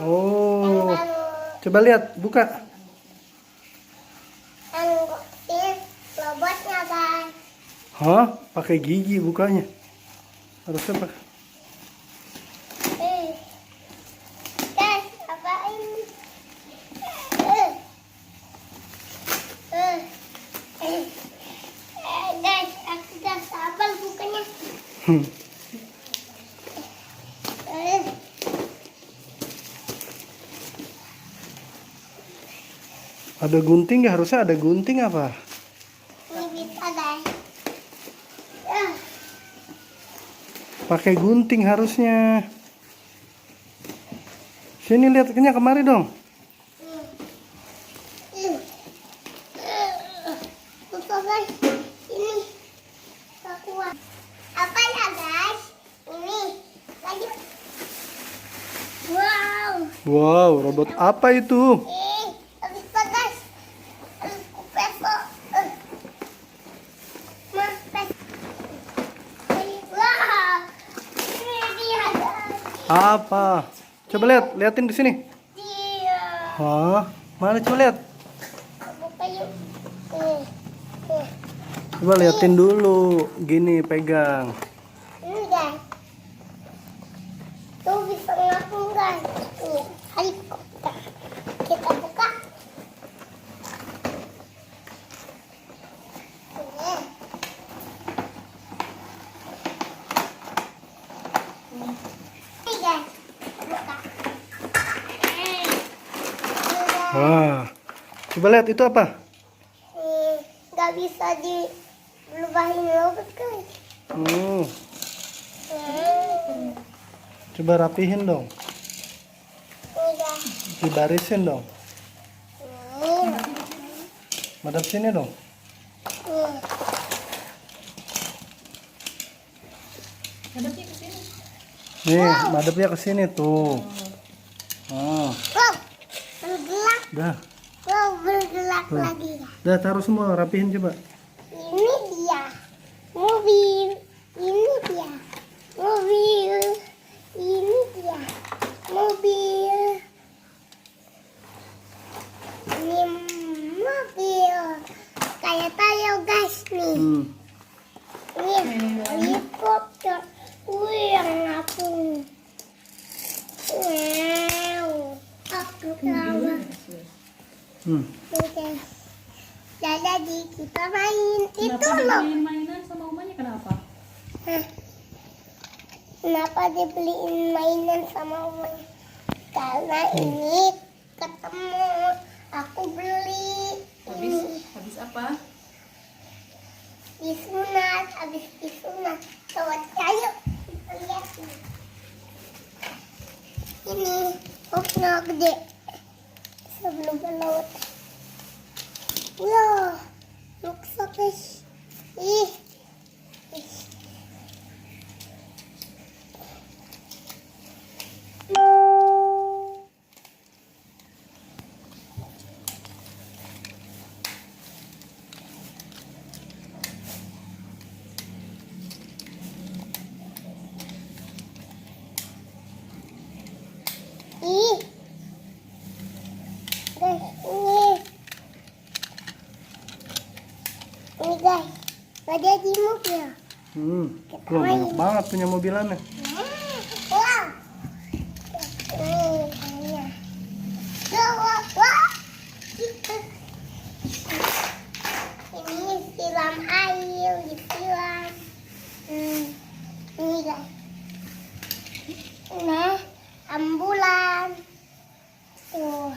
Oh, coba lihat, buka. Robotnya, guys. Hah? Pakai gigi bukanya. Harusnya pakai. Guys, apa ini? Guys, aku gak sabar bukanya. Ada gunting ya? Harusnya ada gunting apa? Ini bisa, guys. Pakai gunting harusnya. Sini lihat kemari dong. Lupa, guys. Ini gak kuat. Apa ya, guys? Ini lagi. Wow. Wow, robot apa itu? Habis apa, guys? Habis kupeso. Wow. Ini dia, guys. Apa? Coba liatin di sini. Dia. Hah? Mana coba lihat? Buka yuk. Coba liatin dulu. Gini pegang. Ini, guys. Tuh bisa ngapung, guys. Ini helikopter. Kita buka. Ini, guys. Buka. Wah. Coba lihat itu apa? Nggak bisa dilubahin robot, guys. Oh, coba rapihin dong. Ini, guys. Dibarisin dong. Ini. Madep sini dong. Nih, madepnya ke sini tuh. Oh, Wow, bergelak. dah. Wow, bergelak Tuh. lagi. Dah taruh semua, rapihin coba. Ini dia mobil. Ini dia mobil. Ini dia mobil. Ini mobil. Kayak tayo, guys, nih. Ini helikopter. Wih, yang ngapung. Wow. Aku kawan. Oke. Jadi kita main itu loh. Mainan sama umanya kenapa? Kenapa dibeliin mainan sama umanya? Karena ini ketemu. Aku beli. Habis apa? Disunat. Habis disunat. Sobat kayu. Kita lihat nih. Ini koknya gede. Sebelum berlaut. Wah, maksa, guys. Ih. Ih. Guys, ini. Ini, guys. Gak jadi mobil. Tuh, banyak banget punya mobilannya. Wow. Ini kayaknya. Wah, wah. Ini siram air, disiram. Ini, guys. Nah, ambulan. Tuh.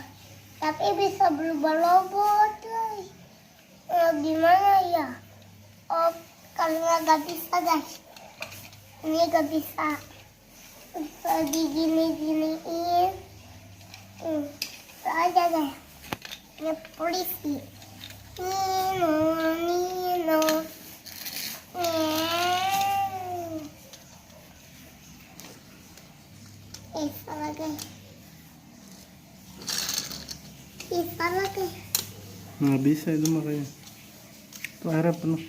Tapi bisa berubah robot, guys. Gimana ya? Oh, karena gak bisa, guys. Ini gak bisa. Bisa digini-giniin. Itu aja, guys. Ini polisi. Nino. Salah, guys. Salah, guys. Nggak bisa itu makanya. Tuh airnya penuh.